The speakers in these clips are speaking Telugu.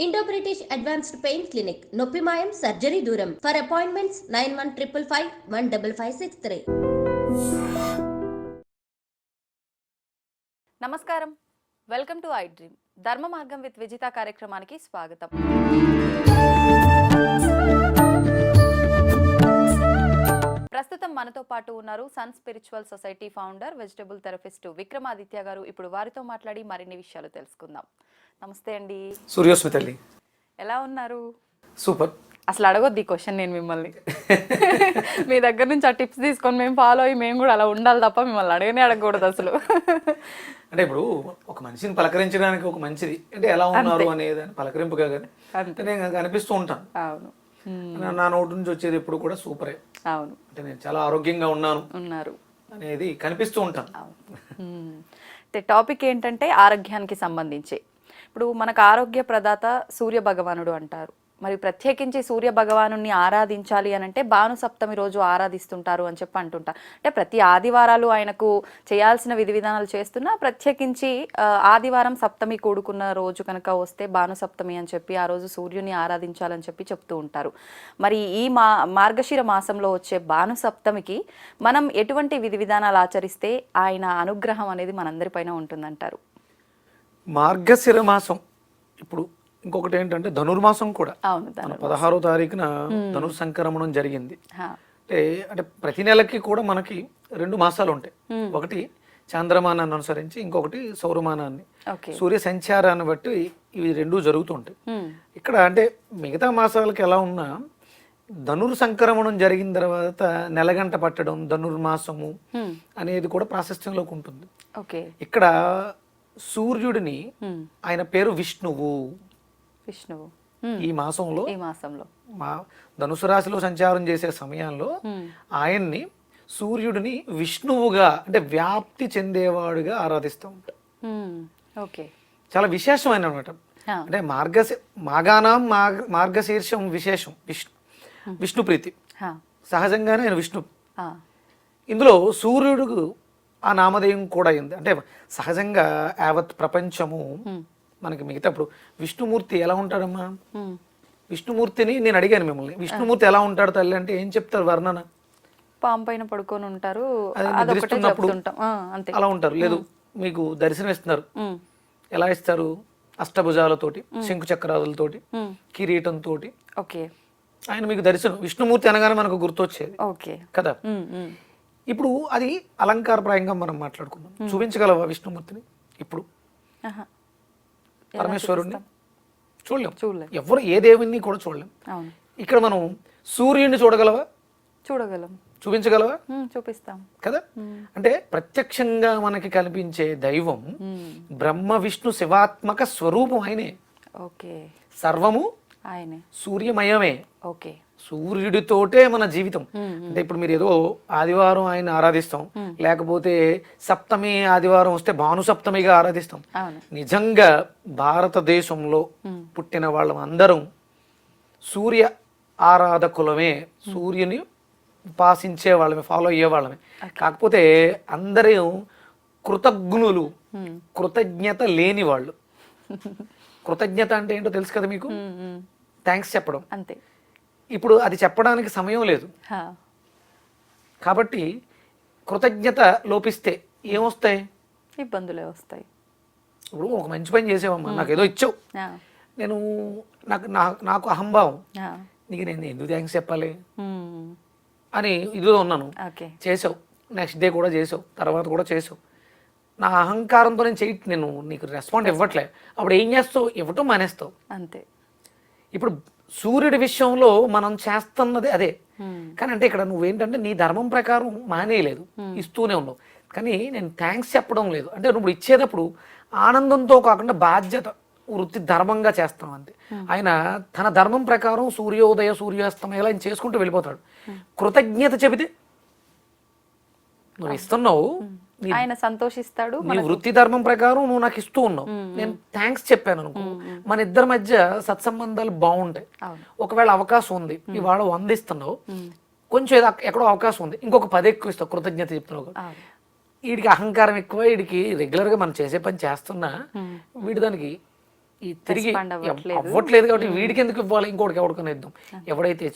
Indo British advanced pain clinic నొప్పి మాయం సర్జరీ దూరం ఫర్ అపాయింట్మెంట్స్ 9155515563. నమస్కారం, వెల్కమ్ టు ఐ డ్రీమ్. ధర్మ మార్గం విత్ విజిత కార్యక్రమానికి స్వాగతం. ప్రస్తుతం మనతో పాటు ఉన్నారు Sun Spiritual Society founder, vegetable therapist Vikramaditya garu. ఇప్పుడు వారితో మాట్లాడి మరిన్ని విషయాలు తెలుసుకుందాం. నమస్తే అండి. సూర్యోస్మి తల్లి, ఎలా ఉన్నారు? సూపర్. అసలు అడగొద్దు ఈ క్వశ్చన్ నేను మిమ్మల్ని. మీ దగ్గర నుంచి ఆ టిప్స్ తీసుకొని మేము ఫాలో అయ్యి మేము కూడా అలా ఉండాలి తప్ప మిమ్మల్ని అడగకూడదు అసలు. అంటే ఇప్పుడు ఒక మనిషిని పలకరించడానికి ఒక మంచిది అంటే ఎలా ఉన్నారు అనేది పలకరింపుగా కానీ నేను అనిపిస్తూ ఉంటాను. అవును, నా నోటి నుంచి వచ్చేది ఎప్పుడు కూడా సూపరే. అవును, అంటే నేను చాలా ఆరోగ్యంగా ఉన్నారు అనేది కనిపిస్తూ ఉంటాను. టాపిక్ ఏంటంటే ఆరోగ్యానికి సంబంధించి. ఇప్పుడు మనకు ఆరోగ్య ప్రదాత సూర్య భగవానుడు అంటారు. మరి ప్రత్యేకించి సూర్య భగవాను ఆరాధించాలి అని అంటే భాను సప్తమి రోజు ఆరాధిస్తుంటారు అని చెప్పి అంటుంటారు. అంటే ప్రతి ఆదివారాలు ఆయనకు చేయాల్సిన విధి విధానాలు చేస్తున్నా ప్రత్యేకించి ఆదివారం సప్తమి కూడుకున్న రోజు కనుక వస్తే భాను సప్తమి అని చెప్పి ఆ రోజు సూర్యుని ఆరాధించాలని చెప్పి చెప్తూ ఉంటారు. మరి ఈ మార్గశిర మాసంలో వచ్చే భాను సప్తమికి మనం ఎటువంటి విధి విధానాలు ఆచరిస్తే ఆయన అనుగ్రహం అనేది మనందరిపైన ఉంటుందంటారు? మార్గశిర మాసం ఇప్పుడు ఇంకొకటి ఏంటంటే ధనుర్మాసం కూడా 16వ తారీఖున ధనుర్ సంక్రమణం జరిగింది. అంటే ప్రతి నెలకి కూడా మనకి 2 మాసాలు ఉంటాయి. ఒకటి చంద్రమానాన్ని అనుసరించి, ఇంకొకటి సౌరమానాన్ని, సూర్య సంచారాన్ని బట్టి ఇవి 2 జరుగుతూ ఉంటాయి. ఇక్కడ అంటే మిగతా మాసాలకి ఎలా ఉన్నా ధనుర్ సంక్రమణం జరిగిన తర్వాత నెలగంట పట్టడం ధనుర్మాసము అనేది కూడా ప్రాశస్త్యంలోకి ఉంటుంది. ఇక్కడ సూర్యుడిని ఆయన పేరు విష్ణువు. ఈ మాసంలో మా ధనుసు రాశిలో సంచారం చేసే సమయంలో ఆయన్ని సూర్యుడిని విష్ణువుగా అంటే వ్యాప్తి చెందేవాడుగా ఆరాధిస్తూ ఉంటాం. చాలా విశేషమైన అనమాట. అంటే మార్గశీర్షం విశేషం విష్ణు ప్రీతి. సహజంగానే ఆయన విష్ణు. ఇందులో సూర్యుడు ఆ నామధేయం కూడా అయింది. అంటే సహజంగా యావత్ ప్రపంచము మనకి మిగతా ఇప్పుడు విష్ణుమూర్తి ఎలా ఉంటాడమ్మా? విష్ణుమూర్తిని నేను అడిగాను మిమ్మల్ని, విష్ణుమూర్తి ఎలా ఉంటాడు తల్లి అంటే ఏం చెప్తారు వర్ణన? పాము పైన పడుకొని ఉంటారు, అలా ఉంటారు. లేదు మీకు దర్శనం ఇస్తున్నారు, ఎలా ఇస్తారు? అష్టభుజాలతోటి, శంకు చక్రాలతోటి, కిరీటంతో ఆయన మీకు దర్శనం. విష్ణుమూర్తి అనగానే మనకు గుర్తొచ్చేది కదా. ఇప్పుడు అది అలంకారప్రాయంగా మనం మాట్లాడుకుందాం. చూపించగలవా విష్ణుమూర్తిని? ఇప్పుడు పరమేశ్వరుణ్ణి చూడలేం, ఎవరు ఏ దేవుణ్ణి కూడా చూడలేం. ఇక్కడ మనం సూర్యుడిని చూడగలవా? చూడగలం. చూపించగలవా? చూపిస్తాం కదా. అంటే ప్రత్యక్షంగా మనకి కనిపించే దైవం బ్రహ్మ విష్ణు శివాత్మక స్వరూపం ఆయనే. సర్వము ఆయనే, సూర్యమయమే. సూర్యుడితోటే మన జీవితం. అంటే ఇప్పుడు మీరు ఏదో ఆదివారం ఆయన ఆరాధిస్తాం, లేకపోతే సప్తమి ఆదివారం వస్తే భాను సప్తమిగా ఆరాధిస్తాం. నిజంగా భారతదేశంలో పుట్టిన వాళ్ళం అందరం సూర్య ఆరాధకులమే, సూర్యుని ఉపాసించే వాళ్ళమే, ఫాలో అయ్యే వాళ్ళమే. కాకపోతే అందరూ కృతజ్ఞులు, కృతజ్ఞత లేని వాళ్ళు. కృతజ్ఞత అంటే ఏంటో తెలుసు కదా మీకు? థ్యాంక్స్ చెప్పడం. అంతే. ఇప్పుడు అది చెప్పడానికి సమయం లేదు కాబట్టి కృతజ్ఞత లోపిస్తే ఏమొస్తాయి? ఇబ్బందులే వస్తాయి. ఇప్పుడు ఒక మంచి పని చేసావమ్మా, నాకు ఏదో ఇచ్చావు, నేను నాకు అహంభావం, నీకు నేను ఎందుకు థ్యాంక్స్ చెప్పాలి అని ఇదిలో ఉన్నాను. చేసావు, నెక్స్ట్ డే కూడా చేసావు, తర్వాత కూడా చేసావు. నా అహంకారంతో నేను నీకు రెస్పాండ్ ఇవ్వట్లే. అప్పుడు ఏం చేస్తావు? ఇవ్వటం మానేస్తావు. అంతే. ఇప్పుడు సూర్యుడి విషయంలో మనం చేస్తున్నది అదే. కానీ అంటే ఇక్కడ నువ్వేంటంటే నీ ధర్మం ప్రకారం మానేయలేదు, ఇస్తూనే ఉన్నావు. కానీ నేను థ్యాంక్స్ చెప్పడం లేదు. అంటే నువ్వు ఇచ్చేటప్పుడు ఆనందంతో కాకుండా బాధ్యత, వృత్తి, ధర్మంగా చేస్తాం అంతే. ఆయన తన ధర్మం ప్రకారం సూర్యోదయ సూర్యాస్తమయాలు ఆయన చేసుకుంటూ వెళ్ళిపోతాడు. కృతజ్ఞత చెబితే నువ్వు ఇస్తున్నావు, ఆయన సంతోషిస్తాడు. నీ వృత్తి ధర్మం ప్రకారం నువ్వు నాకు ఇస్తూ ఉన్నావు, నేను థ్యాంక్స్ చెప్పాను అనుకో, మన ఇద్దరి మధ్య సత్సంబంధాలు బాగుంటాయి. ఒకవేళ అవకాశం ఉంది, ఇవాళ 100 ఇస్తున్నావు, కొంచెం ఎక్కడో అవకాశం ఉంది, ఇంకొక 10 ఎక్కువ ఇస్తావు, కృతజ్ఞత చెప్తున్నావు. వీడికి అహంకారం ఎక్కువ, వీడికి రెగ్యులర్గా మనం చేసే పని చేస్తున్నా వీడి దానికి ఈ తిరిగి Respond అవ్వట్లేదు. అవ్వట్లేదు కాబట్టి వీడికి ఎందుకు ఇవ్వాలి, ఇంకోటికి ఎవరికైనా ఇద్దాం. ఎవడైతే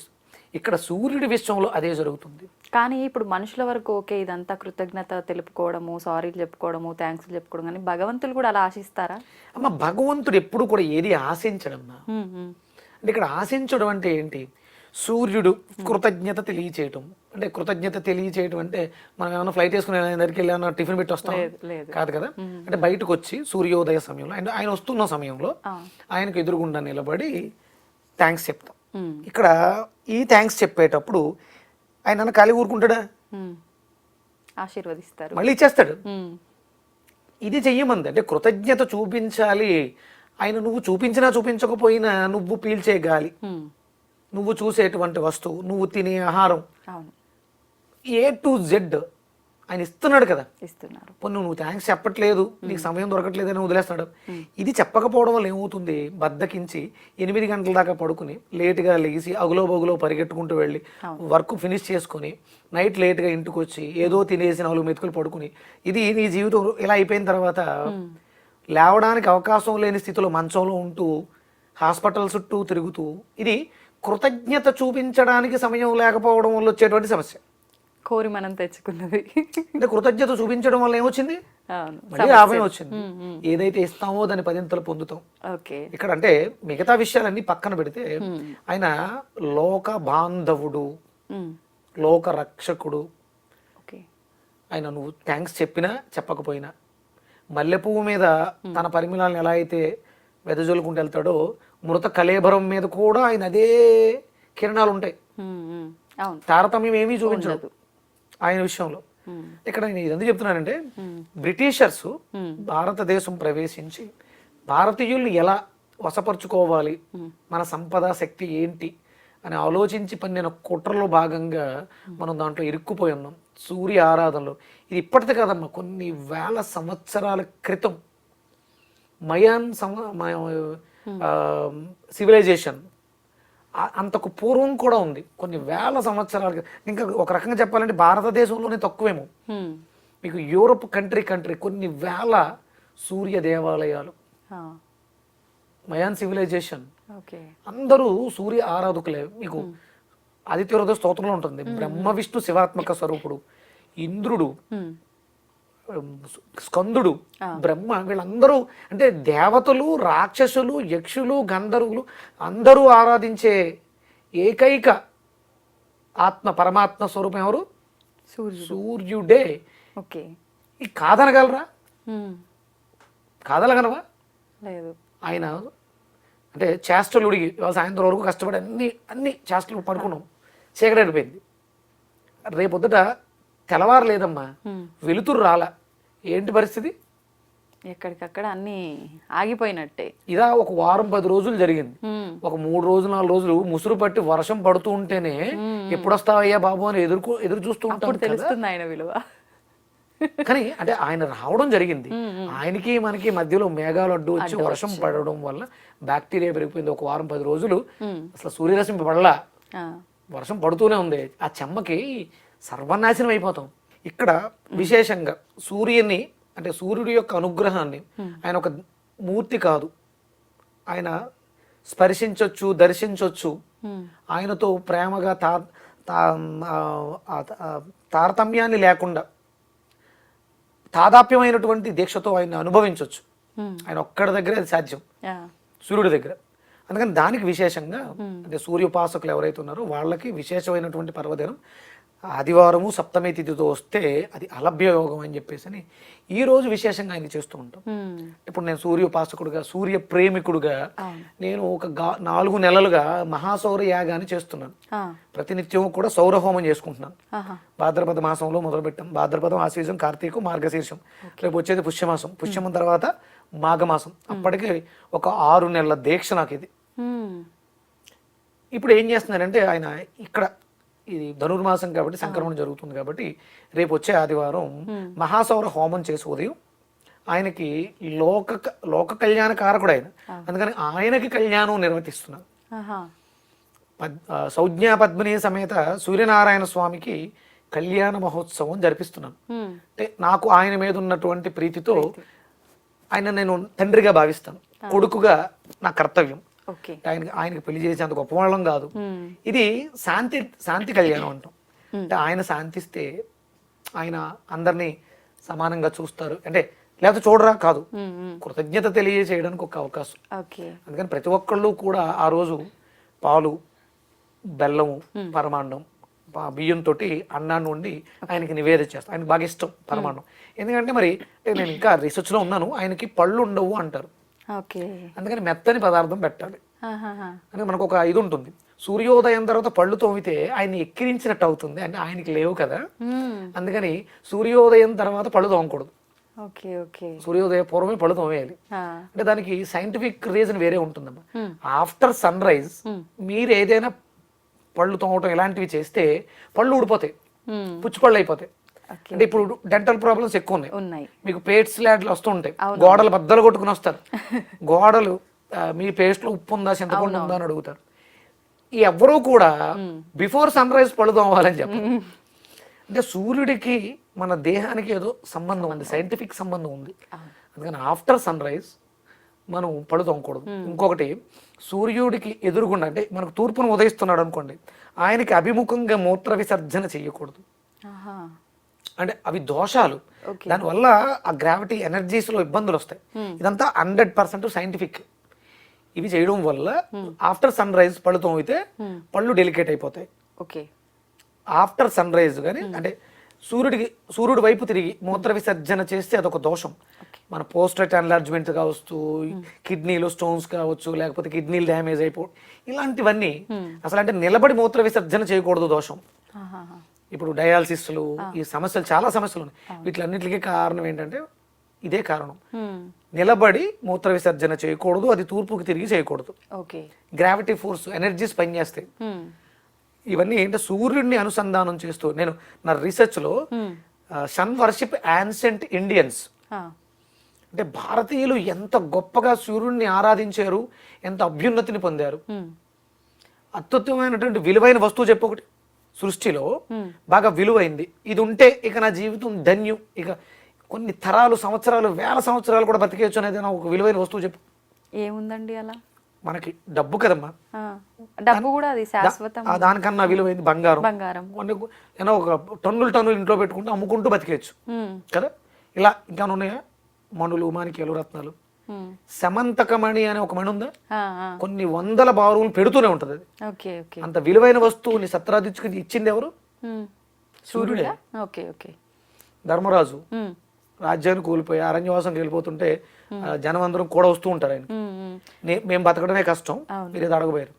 ఇక్కడ సూర్యుడి విషయంలో అదే జరుగుతుంది. కానీ ఇప్పుడు మనుషుల వరకు ఓకే ఇదంతా కృతజ్ఞత తెలుపుకోవడము, సారీలు చెప్పుకోవడము, థ్యాంక్స్ చెప్పుకోవడం, కానీ భగవంతులు కూడా అలా ఆశిస్తారా? అమ్మ భగవంతుడు ఎప్పుడు కూడా ఏది ఆశించడమ్మా. అంటే ఇక్కడ ఆశించడం అంటే ఏంటి? సూర్యుడు కృతజ్ఞత తెలియచేయటం. అంటే కృతజ్ఞత తెలియచేయటం అంటే మనం ఏమైనా ఫ్లైట్ వేసుకుని దగ్గరికి వెళ్ళి ఏమైనా టిఫిన్ పెట్టి వస్తాం కాదు కదా. అంటే బయటకు వచ్చి సూర్యోదయ సమయంలో అంటే ఆయన వస్తున్న సమయంలో ఆయనకు ఎదురుగుండా నిలబడి థ్యాంక్స్ చెప్తాం. ఇక్కడ ఈ థ్యాంక్స్ చెప్పేటప్పుడు ఆయన ఖాళీ ఊరుకుంటాడా? ఆశీర్వదిస్తారు, మళ్ళీ ఇచ్చేస్తాడు. ఇది చెయ్యమంది. అంటే కృతజ్ఞత చూపించాలి. ఆయన నువ్వు చూపించినా చూపించకపోయినా నువ్వు పీల్చే గాలి, నువ్వు చూసేటువంటి వస్తువు, నువ్వు తినే ఆహారం, A to Z ఆయన ఇస్తున్నాడు కదా. ఇస్తున్నారు. పోనీ నువ్వు థ్యాంక్స్ చెప్పట్లేదు, నీకు సమయం దొరకట్లేదు అని వదిలేస్తాడు. ఇది చెప్పకపోవడం వల్ల ఏమవుతుంది? బద్దకించి 8 గంటల దాకా పడుకుని లేట్గా లేచి అగులో బగులో పరిగెట్టుకుంటూ వెళ్ళి వర్క్ ఫినిష్ చేసుకుని నైట్ లేట్గా ఇంటికి వచ్చి ఏదో తినేసి 4 మెతుకులు పడుకుని ఇది నీ జీవితం ఇలా అయిపోయిన తర్వాత లేవడానికి అవకాశం లేని స్థితిలో మంచంలో ఉంటూ హాస్పిటల్ చుట్టూ తిరుగుతూ, ఇది కృతజ్ఞత చూపించడానికి సమయం లేకపోవడం వల్ల వచ్చేటువంటి సమస్య. కోరి మనం తెచ్చుకున్నది. అంటే కృతజ్ఞత చూపించడం వల్ల ఏమొచ్చింది? మళ్ళీ లాభం వచ్చింది. ఏదైతే ఇస్తామో దాన్ని 10 పొందుతాం. ఇక్కడ అంటే మిగతా విషయాలన్నీ పక్కన పెడితే ఆయన లోక బాంధవుడు, లోక రక్షకుడు. ఆయన నువ్వు థ్యాంక్స్ చెప్పినా చెప్పకపోయినా మల్లెపువ్వు మీద తన పరిమళాలను ఎలా అయితే వెదజల్లుకుంటూ వెళ్తాడో మృత కళేబరం మీద కూడా ఆయన అదే కిరణాలు ఉంటాయి. తారతమ్యం ఏమీ చూపించదు ఆయన విషయంలో. ఇక్కడ నేను ఇదంతా చెప్తున్నానంటే బ్రిటిషర్స్ భారతదేశం ప్రవేశించి భారతీయుల్ని ఎలా వశపరుచుకోవాలి, మన సంపద శక్తి ఏంటి అని ఆలోచించి పన్నిన కుట్రలో భాగంగా మనం దాంట్లో ఇరుక్కుపోయి ఉన్నాం. సూర్య ఆరాధనలో ఇది ఇప్పటిదే కాదమ్మా, కొన్ని వేల సంవత్సరాల క్రితం మయాన్ సివిలైజేషన్ అంతకు పూర్వం కూడా ఉంది. కొన్ని వేల సంవత్సరాలు. ఇంకా ఒక రకంగా చెప్పాలంటే భారతదేశంలోనే తక్కువేమో. మీకు యూరోప్ కంట్రీ కొన్ని వేల సూర్య దేవాలయాలు, మయాన్ సివిలైజేషన్, అందరూ సూర్య ఆరాధకులే. మీకు ఆదిత్య హృదయ స్తోత్రంలో ఉంటుంది బ్రహ్మ విష్ణు శివాత్మక స్వరూపుడు, ఇంద్రుడు, స్కందుడు, బ్రహ్మ, వీళ్ళందరూ అంటే దేవతలు, రాక్షసులు, యక్షులు, గంధర్వులు అందరూ ఆరాధించే ఏకైక ఆత్మ పరమాత్మ స్వరూపం ఎవరు? సూర్యుడే. ఈ కాదనగలరా? కాదనగలవా? లేదు. ఆయన అంటే చేష్టలు ఉడిగి ఇవాళ సాయంత్రం వరకు కష్టపడి అన్ని చేష్టలు పడుకున్నాం, చీకటి అయిపోయింది. రేపొద్దుట తెల్లవారు లేదమ్మా, వెలుతురు రాలా, ఏంటి పరిస్థితి? ఎక్కడికక్కడ అన్ని ఆగిపోయినట్టే. ఇదా ఒక వారం 10 రోజులు జరిగింది. ఒక 3 రోజులు 4 రోజులు ముసురు పట్టి వర్షం పడుతూ ఉంటేనే ఎప్పుడు వస్తావయ్యా బాబు అని ఎదురు చూస్తూ ఉంటాం. తెలుస్తుంది ఆయన విలువ. కానీ అంటే ఆయన రావడం జరిగింది. ఆయనకి మనకి మధ్యలో మేఘాలు అడ్డు వచ్చి వర్షం పడడం వల్ల బ్యాక్టీరియా పెరిగిపోయింది. ఒక వారం 10 రోజులు అసలు సూర్యరశ్మి పడలా, వర్షం పడుతూనే ఉంది. ఆ చెమ్మకి సర్వనాశనం అయిపోతాం. ఇక్కడ విశేషంగా సూర్యుని అంటే సూర్యుడి యొక్క అనుగ్రహాన్ని, ఆయన ఒక మూర్తి కాదు, ఆయన స్పర్శించవచ్చు, దర్శించవచ్చు. ఆయనతో ప్రేమగా తారతమ్యాన్ని లేకుండా తాదాప్యమైనటువంటి దీక్షతో ఆయన అనుభవించవచ్చు. ఆయన ఒక్కడి దగ్గర అది సాధ్యం, సూర్యుడి దగ్గర. అందుకని దానికి విశేషంగా అంటే సూర్యోపాసకులు ఎవరైతే ఉన్నారో వాళ్ళకి విశేషమైనటువంటి పర్వదినం ఆదివారము సప్తమి తిథితో వస్తే అది అలభ్య యోగం అని చెప్పేసి ఈ రోజు విశేషంగా ఆయన చేస్తూ ఉంటాం. ఇప్పుడు నేను సూర్యోపాసకుడుగా, సూర్య ప్రేమికుడుగా నేను ఒక 4 నెలలుగా మహాసౌర యాగాన్ని చేస్తున్నాను. ప్రతినిత్యం కూడా సౌరహోమం చేసుకుంటున్నాను. భాద్రపద మాసంలో మొదలుపెట్టాం. భాద్రపదం, ఆశ్వీజం, కార్తీకం, మార్గశీర్షం. రేపు వచ్చేది పుష్యమాసం. పుష్యమం తర్వాత మాఘమాసం. అప్పటికి ఒక 6 నెలల దీక్ష నాకు ఇది. ఇప్పుడు ఏం చేస్తున్నారంటే ఆయన ఇక్కడ ఇది ధనుర్మాసం కాబట్టి సంక్రమణ జరుగుతుంది కాబట్టి రేపు వచ్చే ఆదివారం మహాసౌర హోమం చేసి ఉదయం ఆయనకి లోక కళ్యాణ కారకుడు ఆయన. అందుకని ఆయనకి కళ్యాణం నిర్వర్తిస్తున్నాను. సౌజ్ఞా పద్మిని సమేత సూర్యనారాయణ స్వామికి కళ్యాణ మహోత్సవం జరిపిస్తున్నాను. అంటే నాకు ఆయన మీద ఉన్నటువంటి ప్రీతితో ఆయన నేను తండ్రిగా భావిస్తాను. కొడుకుగా నా కర్తవ్యం. ఓకే. ఆయనకి పెళ్లి చేసేంత గొప్పవాళ్ళం కాదు. ఇది శాంతి కళ్యాణం అంటాం. అంటే ఆయన శాంతిస్తే ఆయన అందరినీ సమానంగా చూస్తారు, అంటే లేకపోతే చూడరా కాదు, కృతజ్ఞత తెలియజేయడానికి ఒక అవకాశం. అందుకని ప్రతి ఒక్కళ్ళు కూడా ఆ రోజు పాలు, బెల్లము, పరమాన్నం, బియ్యంతో అన్నాన్ని వండి ఆయనకి నివేదన చేస్తాను. ఆయనకి బాగా ఇష్టం పరమాన్నం. ఎందుకంటే మరి నేను ఇంకా రీసెర్చ్లో ఉన్నాను, ఆయనకి పళ్ళు ఉండవు అంటారు. అందుకని మెత్తని పదార్థం పెట్టాలి. అంటే మనకు ఒక ఇది ఉంటుంది, సూర్యోదయం తర్వాత పళ్ళు తోమితే ఆయన్ని ఎక్కిరించినట్టు అవుతుంది, అంటే ఆయనకి లేవు కదా. అందుకని సూర్యోదయం తర్వాత పళ్ళు తోమకూడదు, సూర్యోదయ పూర్వమే పళ్ళు తోమేయాలి. అంటే దానికి సైంటిఫిక్ రీజన్ వేరే ఉంటుందమ్మా. ఆఫ్టర్ సన్ రైజ్ మీరు ఏదైనా పళ్ళు తోమటం ఇలాంటివి చేస్తే పళ్ళు ఊడిపోతాయి, పుచ్చిపళ్ళు అయిపోతాయి. అంటే ఇప్పుడు డెంటల్ ప్రాబ్లమ్స్ ఎక్కువ ఉన్నాయి, మీకు పేస్ట్ ల్యాడ్లు వస్తూ ఉంటాయి, గోడలు బద్దలు కొట్టుకుని వస్తారు. గోడలు మీ పేస్ట్ లో ఉప్పు ఉందా, చింతపండు ఉందా అని అడుగుతారు. ఎవరూ కూడా బిఫోర్ సన్ రైజ్ పళ్ళు తోమాలని చెప్పారు. అంటే సూర్యుడికి మన దేహానికి ఏదో సంబంధం ఉంది, సైంటిఫిక్ సంబంధం ఉంది. అందుకని ఆఫ్టర్ సన్ రైజ్ మనం పళ్ళు తోమకూడదు. ఇంకొకటి, సూర్యుడికి ఎదురుగుండా, అంటే మనకు తూర్పును ఉదయిస్తున్నాడు అనుకోండి, ఆయనకి అభిముఖంగా మూత్ర విసర్జన చేయకూడదు. అంటే అవి దోషాలు, దానివల్ల ఆ గ్రావిటీ ఎనర్జీస్ లో ఇబ్బందులు వస్తాయి. ఇదంతా 100% సైంటిఫిక్. ఇవి చేయడం వల్ల ఆఫ్టర్ సన్ రైజ్ పళ్ళు తోమితే పళ్ళు డెలికేట్ అయిపోతాయి. ఆఫ్టర్ సన్ రైజ్ కానీ, అంటే సూర్యుడి వైపు తిరిగి మూత్ర విసర్జన చేస్తే అదొక దోషం. మన పోస్టేట్ ఎన్లార్జ్మెంట్ కావచ్చు, కిడ్నీలో స్టోన్స్ కావచ్చు, లేకపోతే కిడ్నీలు డ్యామేజ్ అయిపోవడం, ఇలాంటివన్నీ అసలు అంటే నిలబడి మూత్ర విసర్జన చేయకూడదు, దోషం. ఇప్పుడు డయాలసిస్లు, ఈ సమస్యలు, చాలా సమస్యలు ఉన్నాయి. వీటిలన్నిటికీ కారణం ఏంటంటే ఇదే కారణం, నిలబడి మూత్ర విసర్జన చేయకూడదు, అది తూర్పుకి తిరిగి చేయకూడదు. గ్రావిటీ ఫోర్స్, ఎనర్జీస్ పనిచేస్తాయి. ఇవన్నీ ఏంటంటే సూర్యుడిని అనుసంధానం చేస్తూ, నేను నా రీసెర్చ్ లో సన్ వర్షిప్ యాన్సెంట్ ఇండియన్స్, అంటే భారతీయులు ఎంత గొప్పగా సూర్యుడిని ఆరాధించారు, ఎంత అభ్యున్నతిని పొందారు. అత్యుత్తమైనటువంటి విలువైన వస్తువు చెప్పు ఒకటి, సృష్టిలో బాగా విలువైంది, ఇది ఉంటే ఇక నా జీవితం ధన్యం, ఇక కొన్ని తరాలు, సంవత్సరాలు, వేల సంవత్సరాలు కూడా బతికేయచ్చు అనేది ఒక విలువైన వస్తువు చెప్పు. ఏముందండి అలా? మనకి డబ్బు కదమ్మా, డబ్బు కూడా అది శాశ్వతం. దానికన్నా విలువైంది బంగారం. ఏదో ఒక టన్నులు ఇంట్లో పెట్టుకుంటూ అమ్ముకుంటూ బతికేయచ్చు కదా. ఇలా ఇంకా ఉన్నాయా మణులు, మాణిక్యాలు, రత్నాలు. సమంతకమణి అనే ఒక మణి ఉందా, కొన్ని వందల బారువులు పెడుతూనే ఉంటది. అది అంత విలువైన వస్తువుని సత్రాదిచ్చుకుని ఇచ్చింది ఎవరు? సూర్యుడే. ధర్మరాజు రాజ్యాన్ని కోల్పోయి అరణ్యవాసం వెళ్ళిపోతుంటే జనం అందరం కూడా వస్తూ ఉంటారు, ఆయన మేము బతకడమే కష్టం, మీరు ఏదో అడగబోయారు.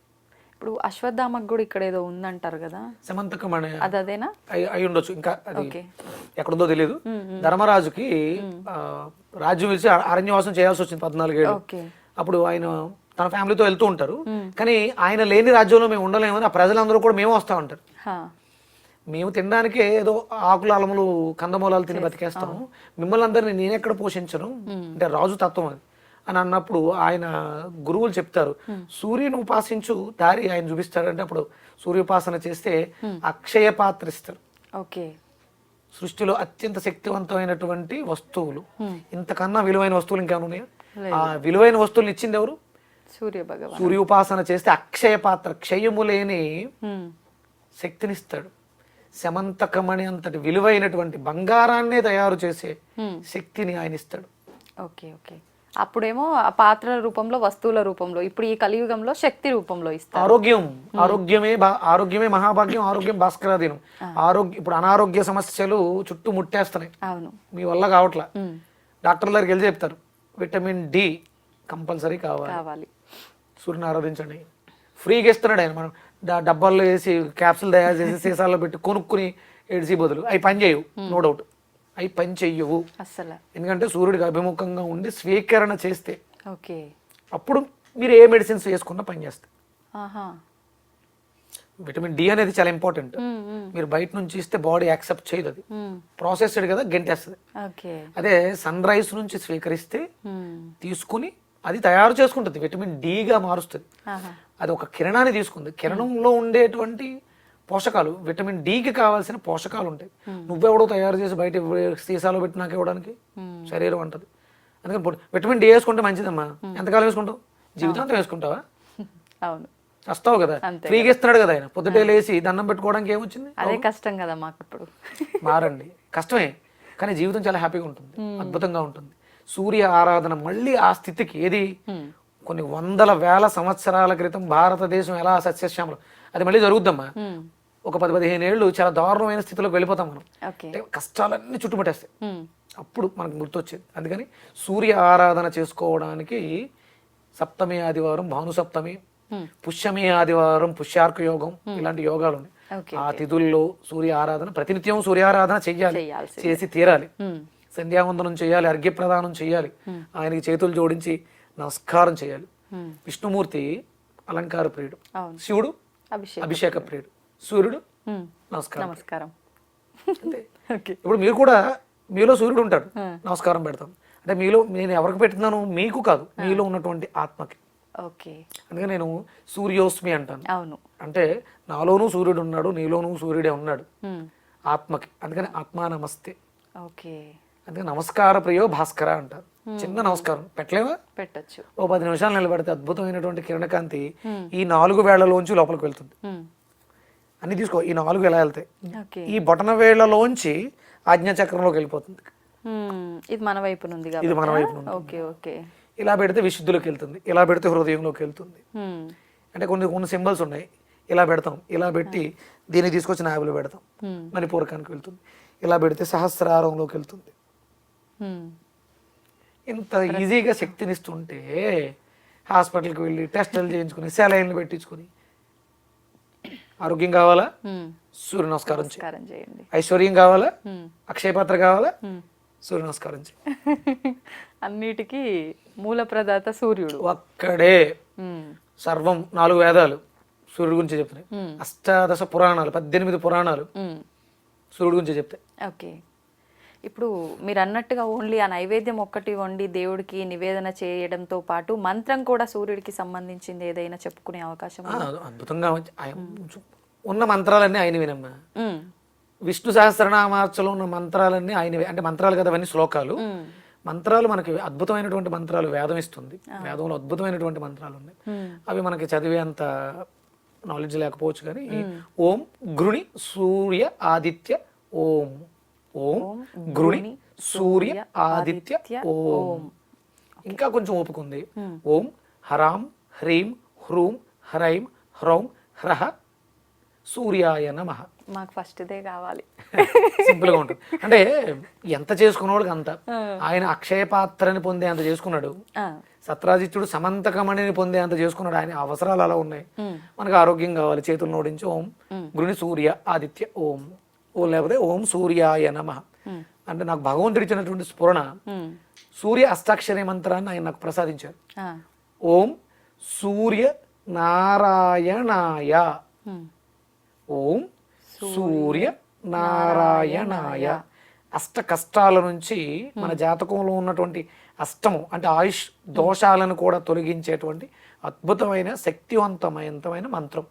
ఇప్పుడు అశ్వత్థామకు కూడా ఇక్కడ ఏదో ఉందంటారు కదా, సమంతకమణి, అదేనా? అయి ఉండొచ్చు, ఇంకా అది ఎక్కడుందో తెలియదు. ధర్మరాజుకి రాజ్యం వేసి అరణ్యవాసం చేయాల్సి వచ్చింది 14 ఏళ్ళు. అప్పుడు ఆయన తన ఫ్యామిలీతో వెళ్తూ ఉంటారు, కానీ ఆయన లేని రాజ్యంలో మేము ఉండలేమని ఆ ప్రజలందరూ కూడా మేము వస్తా ఉంటారు. మేము తినడానికి ఏదో ఆకులు, అలములు, కందమూలాలు తిని బతికేస్తాము, మిమ్మల్ని అందరినీ నేనెక్కడ పోషించను, అంటే రాజు తత్వం అది అని అన్నప్పుడు ఆయన గురువులు చెప్తారు, సూర్యుని ఉపాసించు, దారి ఆయన చూపిస్తాడు. అంటే అప్పుడు సూర్యోపాసన చేస్తే అక్షయ పాత్ర ఇస్తారు. సృష్టిలో అత్యంత శక్తివంతమైనటువంటి వస్తువులు, ఇంతకన్నా విలువైన వస్తువులు ఇంకేమైనా ఉన్నాయా? ఆ విలువైన వస్తువులు ఇచ్చింది ఎవరు? సూర్య భగవాన్. సూర్యోపాసన చేస్తే అక్షయ పాత్ర, క్షయము లేని శక్తినిస్తాడు. సమంతకమణి అంతటి విలువైనటువంటి బంగారాన్నే తయారు చేసే శక్తిని ఆయన ఇస్తాడు. అప్పుడేమో ఆ పాత్ర రూపంలో, వస్తువుల రూపంలో, ఇప్పుడు ఈ కలియుగంలో శక్తి రూపంలో ఇస్తారు. ఆరోగ్యమే మహాభాగ్యం, ఆరోగ్యం భాస్కరాధీనం. ఇప్పుడు అనారోగ్య సమస్యలు చుట్టూ ముట్టేస్తున్నాయి, మీ వల్ల కావట్లా. డాక్టర్ దగ్గరికి వెళ్ళి చెప్తారు, విటమిన్ డి కంపల్సరీ కావాలి, సూర్యుని ఆరాధించండి. ఫ్రీగా ఇస్తున్నాడు ఆయన. మనం డబ్బాల్లో వేసి క్యాప్సుల్ తయారు చేసి సీసాల్లో పెట్టి కొనుక్కుని ఏడిసి బదులు అవి పని చేయవు, నో డౌట్ అవి పని చెయ్యవు అసలు. ఎందుకంటే సూర్యుడికి అభిముఖంగా ఉండి స్వీకరణ చేస్తే అప్పుడు మీరు ఏ మెడిసిన్స్ వేసుకున్నా పనిచేస్తాయి. విటమిన్ డి అనేది చాలా ఇంపార్టెంట్. మీరు బయట నుంచి ఇస్తే బాడీ యాక్సెప్ట్ చేయదు, అది ప్రాసెస్డ్ కదా, గెంటేస్తుంది. అదే సన్ రైజ్ నుంచి స్వీకరిస్తే తీసుకుని అది తయారు చేసుకుంటుంది, విటమిన్ డిగా మారుస్తుంది. అది ఒక కిరణాన్ని తీసుకుంది, కిరణంలో ఉండేటువంటి పోషకాలు, విటమిన్ డికి కావాల్సిన పోషకాలు ఉంటాయి. నువ్వెవడో తయారు చేసి బయట సీసాలో పెట్టి నాకు ఇవ్వడానికి, శరీరం అంటది. అందుకని విటమిన్ డి వేసుకుంటే మంచిదమ్మా. ఎంతకాలం వేసుకుంటావు? జీవితాంతం వేసుకుంటావా? అవును, వస్తావు కదా, ఫ్రీగా ఇస్తున్నాడు కదా ఆయన. పొద్దుటే లేసి దండం పెట్టుకోవడానికి ఏమొచ్చింది? అదే కష్టం కదా మాకు ఇప్పుడు. మారండి, కష్టమే, కానీ జీవితం చాలా హ్యాపీగా ఉంటుంది, అద్భుతంగా ఉంటుంది. సూర్య ఆరాధన మళ్ళీ ఆ స్థితికి ఏది కొన్ని వందల వేల సంవత్సరాల క్రితం భారతదేశం ఎలా సస్యశ్యామలం, అది మళ్ళీ జరుగుద్దమ్మా. ఒక 10-15 ఏళ్ళు చాలా దారుణమైన స్థితిలోకి వెళ్ళిపోతాం మనం. అంటే కష్టాలన్నీ చుట్టుముట్టేస్తాయి. అప్పుడు మనకు గుర్తొచ్చేది. అందుకని సూర్య ఆరాధన చేసుకోవడానికి సప్తమి ఆదివారం భానుసప్తమి, పుష్యమి ఆదివారం పుష్యార్క యోగం, ఇలాంటి యోగాలు ఉన్నాయి. ఆ తిథుల్లో సూర్య ఆరాధన ప్రతినిత్యం సూర్యారాధన చెయ్యాలి, చేసి తీరాలి. సంధ్యావందనం చేయాలి, అర్ఘ్యప్రదానం చేయాలి, ఆయనకి చేతులు జోడించి నమస్కారం చేయాలి. విష్ణుమూర్తి అలంకార ప్రియుడు, శివుడు అభిషేక ప్రియుడు, సూర్యుడు నమస్కారం. అంతే. ఇప్పుడు మీరు కూడా, మీలో సూర్యుడు ఉంటాడు, నమస్కారం పెడతాం. అంటే మీలో నేను ఎవరికి పెడుతున్నాను? మీకు కాదు, మీలో ఉన్నటువంటి ఆత్మకి. అందుకే నేను సూర్యోస్మి అంటాను. అవును, అంటే నాలోనూ సూర్యుడు ఉన్నాడు, నీలోనూ సూర్యుడే ఉన్నాడు ఆత్మకి. అందుకని ఆత్మా నమస్తే. అందుకని నమస్కార ప్రియో భాస్కర అంటారు. చిన్న నమస్కారం పెట్టలేవా? పెట్టచ్చు. ఓ 10 నిమిషాలు నిలబడితే అద్భుతమైనటువంటి కిరణకాంతి ఈ 4 వేళ్లలోంచి లోపలికి వెళ్తుంది. అన్ని తీసుకో, ఈ 4 ఎలా వెళ్తాయి? ఈ బొటన వేళ్లలోంచి ఆజ్ఞాచక్రంలోకి వెళ్ళిపోతుంది. ఇది మన వైపు నుండి, ఇది మన వైపు నుండి. ఇలా పెడితే విశుద్ధులోకి వెళ్తుంది, ఇలా పెడితే హృదయంలోకి వెళ్తుంది. అంటే కొన్ని సింబల్స్ ఉన్నాయి, ఇలా పెడతాం, ఇలా పెట్టి దీన్ని తీసుకొచ్చి నాభిలో పెడతాం, మణిపూరకానికి వెళ్తుంది. ఇలా పెడితే సహస్రారంలోకి వెళ్తుంది. ఇంత ఈజీగా శక్తినిస్తుంటే హాస్పిటల్కి వెళ్ళి టెస్టులు చేయించుకుని సెలైన్లు పెట్టించుకుని ఆరోగ్యం కావాలా? సూర్య నమస్కారం చేయండి. ఐశ్వర్యం కావాలా? అక్షయపాత్ర కావాలా? సూర్య నమస్కారం చేయండి. అన్నిటికీ మూల ప్రదాత సూర్యుడు ఒక్కడే. సర్వం 4 వేదాలు సూర్యుడు గురించి చెప్తున్నాయి. అష్టాదశ పురాణాలు 18 పురాణాలు సూర్యుడు గురించి చెప్తాయి. ఓకే. ఇప్పుడు మీరు అన్నట్టుగా ఓన్లీ ఆ నైవేద్యం ఒక్కటి వండి దేవుడికి నివేదన చేయడంతో పాటు మంత్రం కూడా సూర్యుడికి సంబంధించింది ఏదైనా చెప్పుకునే అవకాశం? అద్భుతంగా ఉన్న మంత్రాలన్నీ ఆయనవేనమ్మా. విష్ణు సహస్రనామార్చలో ఉన్న మంత్రాలన్నీ ఆయనవే. అంటే మంత్రాలు కదా అవన్నీ, శ్లోకాలు. మంత్రాలు మనకి అద్భుతమైనటువంటి మంత్రాలు వేదం ఇస్తుంది. వేదంలో అద్భుతమైనటువంటి మంత్రాలు ఉన్నాయి. అవి మనకి చదివేంత నాలెడ్జ్ లేకపోవచ్చు, కానీ ఓం గృణి సూర్య ఆదిత్య ఓం, ఓం గృణి సూర్య ఆదిత్య ఓం. ఇంకా కొంచెం ఓపుకుంది. ఓం హరాం హ్రీం హ్రూం హ్రైం హ్రౌం హ్రహ సూర్యాయ నమః. మాకు ఫస్ట్ దే కావాలి. సింపుల్ గా ఉంటుంది. అంటే ఎంత చేసుకున్నవాడికి అంత. ఆయన అక్షయ పాత్రని పొందే అంత చేసుకున్నాడు, సత్రాజిత్యుడు సమంతకమణిని పొందే అంత చేసుకున్నాడు. ఆయన అవసరాలు అలా ఉన్నాయి. మనకు ఆరోగ్యం కావాలి, చేతులు నోడించి ఓం గృణి సూర్య ఆదిత్య ఓం, ఓం లేకపోతే ఓం సూర్యాయ నమః. అంటే నాకు భగవంతుడు ఇచ్చినటువంటి స్ఫురణ, సూర్య అష్టాక్షరి మంత్రాన్ని ఆయన నాకు ప్రసాదించారు. ఓం సూర్య నారాయణాయ, ఓం సూర్య నారాయణాయ. అష్ట కష్టాల నుంచి మన జాతకంలో ఉన్నటువంటి అష్టము అంటే ఆయుష్ దోషాలను కూడా తొలగించేటువంటి అద్భుతమైన శక్తివంతమైన మంత్రం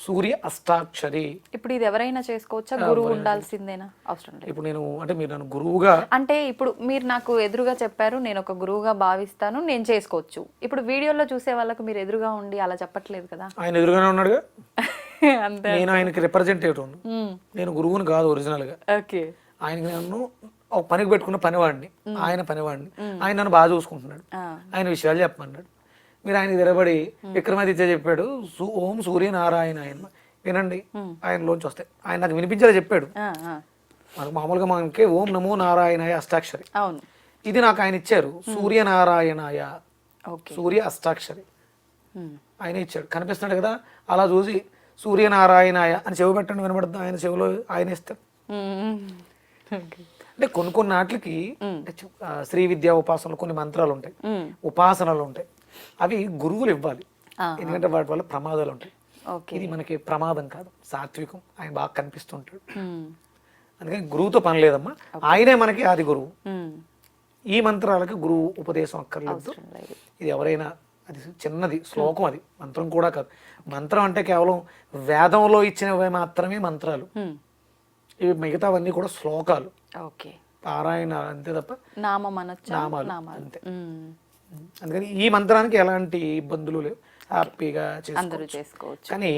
సూర్య అష్టాక్షరి. ఇప్పుడు ఇది ఎవరైనా చేసుకోవచ్చా? గురువు ఉండాల్సిందేనా? అవసరం లేదు. ఇప్పుడు నేను అంటే మీరు నన్ను గురువుగా, అంటే ఇప్పుడు మీరు నాకు ఎదురుగా చెప్పారు, నేను ఒక గురువుగా భావిస్తాను, నేను చేసుకోవచ్చు. ఇప్పుడు వీడియోలో చూసే వాళ్ళకు మీరు ఎదురుగా ఉండి అలా చెప్పట్లేదు కదా. ఆయన ఎదురుగానే ఉన్నాడుగా. నేను ఆయనకి రిప్రజెంటేటివ్, నేను గురువుని కాదు ఒరిజినల్ గా. ఆయనకి నన్ను ఒక పనికి పెట్టుకున్న పనివాడిని, ఆయన పనివాడిని. ఆయన నన్ను బాగా చూసుకుంటున్నాడు, ఆయన విషయాలు చెప్పమన్నాడు. మీరు ఆయనకి తిరగబడి విక్రమాదిత్య చెప్పాడు ఓం సూర్యనారాయణ ఆయన వినండి, ఆయనలోంచి వస్తాయి. ఆయన నాకు వినిపించేలా చెప్పాడు. మనకు మామూలుగా మనకి ఓం నమో నారాయణాయ అష్టాక్షరి, ఇది నాకు ఆయన ఇచ్చారు సూర్యనారాయణాయ, సూర్య అష్టాక్షరి ఆయన ఇచ్చాడు. కనిపిస్తున్నాడు కదా, అలా చూసి సూర్యనారాయణాయ అని చెవి పెట్టండి, వినబడుతుంది. ఆయన చెవిలో ఆయన ఇస్తారు. అంటే కొన్ని నాట్లకి శ్రీ విద్యా ఉపాసనలు కొన్ని మంత్రాలు ఉంటాయి, ఉపాసనలు ఉంటాయి. అవి గురువులు ఇవ్వాలి, ఎందుకంటే వాటి వల్ల ప్రమాదాలు ఉంటాయి. ఇది మనకి ప్రమాదం కాదు, సాత్వికం. ఆయన బాగా కనిపిస్తుంటాడు. అందుకని గురువుతో పని లేదమ్మా, ఆయనే మనకి ఆది గురువు. ఈ మంత్రాలకి గురువు ఉపదేశం అక్కర్లేదు. ఇది ఎవరైనా, అది చిన్నది శ్లోకం, అది మంత్రం కూడా కాదు. మంత్రం అంటే కేవలం వేదంలో ఇచ్చినవి మాత్రమే మంత్రాలు, ఇవి మిగతావన్నీ కూడా శ్లోకాలు. పారాయణ అంతే తప్ప నామం అనొచ్చా? నామాలు నామాలు. అంతే. అందుకని ఈ మంత్రానికి ఎలాంటి ఇబ్బందులు లేవు, హ్యాపీగా అందరూ చేసుకోవచ్చు. చేసుకోవచ్చు. కానీ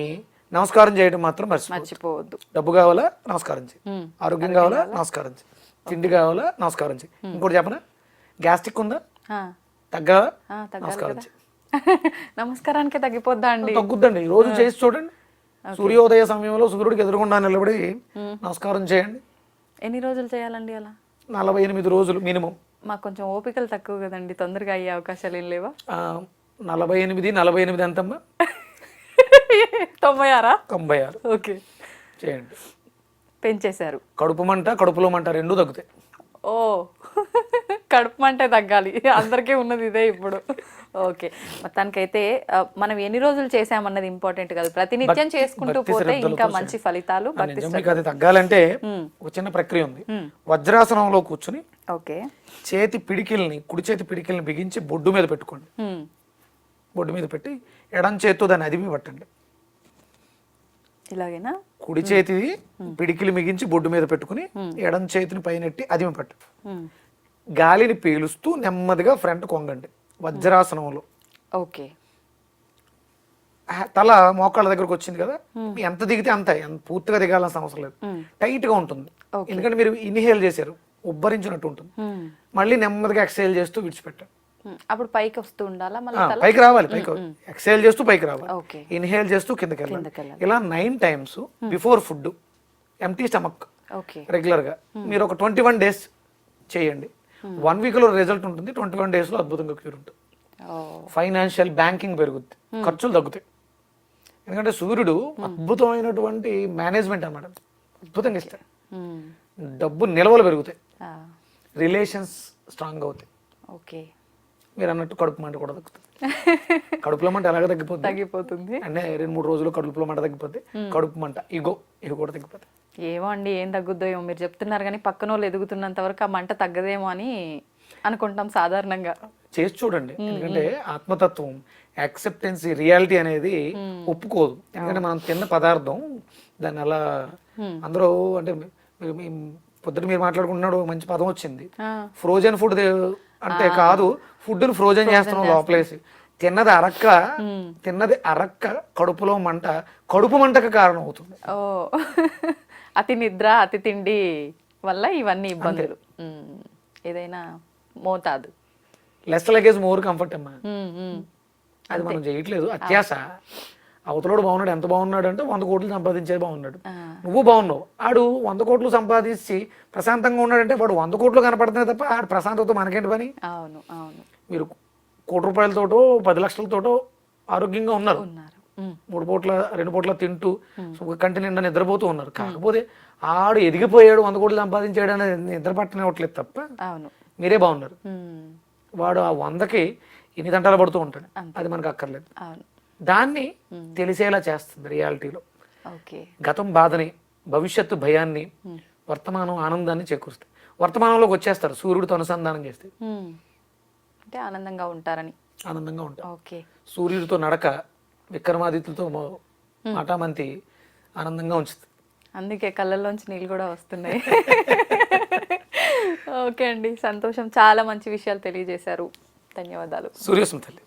నమస్కారం చేయడం మాత్రం మర్చిపోవద్దు. డబ్బు కావాలా నమస్కారం చేయి, ఆరోగ్యం కావాలా నమస్కారం చేయి, తిండి కావాలా నమస్కారం చేయి. ఇంకోటి చెప్పనా, గ్యాస్ట్రిక్ ఉందా తగ్గాలా నమస్కారం చేయి. నమస్కారానికే తగ్గిపోద్దా అండి? తగ్గుద్దండి. రోజు చేసి చూడండి. సూర్యోదయ సమయంలో సూర్యుడికి ఎదురుగుండా నిలబడి నమస్కారం చేయండి. ఎన్ని రోజులు చేయాలండి అలా? 48 రోజులు మినిమం. మాకు కొంచెం ఓపికలు తక్కువ కదండి, తొందరగా అయ్యే అవకాశాలు ఏం లేవా? 48 ఎంతమ్మా? 96. 96. ఓకే, చేయండి. పెంచేశారు. కడుపు మంట కడుపులో మంట రెండూ తగ్గుతాయి. ఓ, కడుపు మంటే తగ్గాలి, అందరికీ ఉన్నది ఇదే ఇప్పుడు. ఓకే, మొత్తానికైతే మనం ఎన్ని రోజులు చేసామన్నది ఇంపార్టెంట్ కాదు, ప్రతినిత్యం చేసుకుంటూ పోతే ఇంకా మంచి ఫలితాలు. మీకు అది తగ్గాలంటే ఒక చిన్న ప్రక్రియ ఉంది. వజ్రాసనంలో కూర్చుని ఓకే, కుడి చేతి పిడికిల్ని బిగించి బొడ్డు మీద పెట్టుకోండి. బొడ్డు మీద పెట్టి ఎడం చేత్తో దాన్ని అదిమి పట్టండి. ఇలాగేనా? కుడి చేతి పిడికిలు మిగించి బొడ్డు మీద పెట్టుకుని ఎడం చేతిని పైనెట్టి అదిమి పట్టు. గాలిని పీలుస్తూ నెమ్మదిగా ఫ్రంట్ కొంగండి వజ్రాసనంలో. ఓకే, తల మోకాళ్ళ దగ్గరకు వచ్చింది కదా, ఎంత దిగితే అంత, పూర్తిగా దిగాల్సిన అవసరం లేదు, టైట్ గా ఉంటుంది. ఎందుకంటే మీరు ఇన్హేల్ చేశారు, ఉబ్బరించినట్టు ఉంటుంది. మళ్ళీ నెమ్మదిగా ఎక్సైల్ చేస్తూ విడిచిపెట్టండి. అప్పుడు పైకి వస్తూ ఉండాలా? పైకి రావాలి, ఎక్సైల్ చేస్తూ పైకి రావాలి, ఓకే, ఇన్హేల్ చేస్తూ కిందకి వెళ్ళాలి. ఇలా 9 times before food, empty stomach, regular గా మీరు ఒక 21 days చేయండి. 1 week లో రిజల్ట్ ఉంటుంది, 21 days లో అద్భుతంగా క్యూర్ ఉంటుంది. ఫైనాన్షియల్ బ్యాంకింగ్ పెరుగుద్ది, ఖర్చులు తగ్గుతాయి. ఎందుకంటే సూర్యుడు అద్భుతమైనటువంటి మేనేజ్మెంట్ అన్నమాట, అద్భుతంగా ఇస్తాడు. డబ్బు నిల్వలు పెరుగుతాయి, రిలేషన్స్ స్ట్రాంగ్ అవుతాయి. ఓకే, మీరు అన్నట్టు కడుపు మంట కూడా తగ్గుతుంది. కడుపులో మంట ఎలాగ తగ్గిపోతుంది అంటే 2-3 రోజులు కడుపులో మంట తగ్గిపోద్ది. కడుపు మంట ఇగో కూడా తగ్గిపోతాయి. ఏమో అండి, ఏం తగ్గుద్దో ఏమో మీరు చెప్తున్నారు, కానీ పక్కన వాళ్ళు ఎదుగుతున్నంత వరకు ఆ మంట తగ్గదేమో అని అనుకుంటాం సాధారణంగా. చేసి చూడండి, ఎందుకంటే ఆత్మతత్వం, యాక్సెప్టెన్సీ, రియాలిటీ అనేది ఒప్పుకోదు. ఎందుకంటే మనం తిన్న పదార్థం దాన్ని అలా అందరూ అంటే పొద్దున మీరు మాట్లాడుకుంటున్నాడు మంచి పదం వచ్చింది, ఫ్రోజన్ ఫుడ్ అంటే కాదు, ఫుడ్ ని ఫ్రోజన్ చేస్తున్నాం లోపలేసి. తిన్నది అరక్క కడుపులో మంట, కడుపు మంటకు కారణం అవుతుంది. ఓ, అతి నిద్ర, అతి తిండి వల్ల ఇవన్నీ ఇబ్బందులు. ఏదైనా మోతాదు. లెస్ లగేజ్ మోర్ కంఫర్ట్ అమ్మా. అది మనం చేయట్లేదు, అత్యాస. అవతలోడు బాగున్నాడు, ఎంత బాగున్నాడు అంటే 100 కోట్లు సంపాదించేది బాగున్నాడు, నువ్వు బాగున్నావు. ఆడు 100 కోట్లు సంపాదించి ప్రశాంతంగా ఉన్నాడంటే వాడు 100 కోట్లు కనపడుతున్నాయి తప్ప ఆడు ప్రశాంతతో మనకేంటి పని? అవును అవును. మీరు 1 కోటి రూపాయలతోటో 10 లక్షలతోటో ఆరోగ్యంగా ఉన్నారు, 2 పూట్ల తింటూ కంటి నిండా నిద్రపోతూ ఉన్నారు. కాకపోతే ఆడు ఎదిగిపోయాడు, 100 కోట్లు సంపాదించాడు అనేది నిద్ర పట్టనివ్వట్లేదు తప్ప మీరే బాగున్నారు. వాడు ఆ 100కి ఎన్ని తంటాలు పడుతూ ఉంటాడు, అది మనకు అక్కర్లేదు. దాన్ని తెలిసేలా చేస్తుంది రియాలిటీలో. గతం బాధని, భవిష్యత్తు భయాన్ని, వర్తమానం ఆనందాన్ని చేకూరుస్తాయి. వర్తమానంలోకి వచ్చేస్తారు సూర్యుడితో అనుసంధానం చేస్తే, అంటే ఆనందంగా ఉంటారని. ఆనందంగా ఉంటారు. సూర్యుడితో నడక విక్రమాదిత్యులతో మాటామంతి ఆనందంగా ఉంచుతుంది. అందుకే కళ్ళల్లోంచి నీళ్ళు కూడా వస్తున్నాయి. ఓకే అండి, సంతోషం. చాలా మంచి విషయాలు తెలియజేశారు, ధన్యవాదాలు. సూర్యస్మృతి.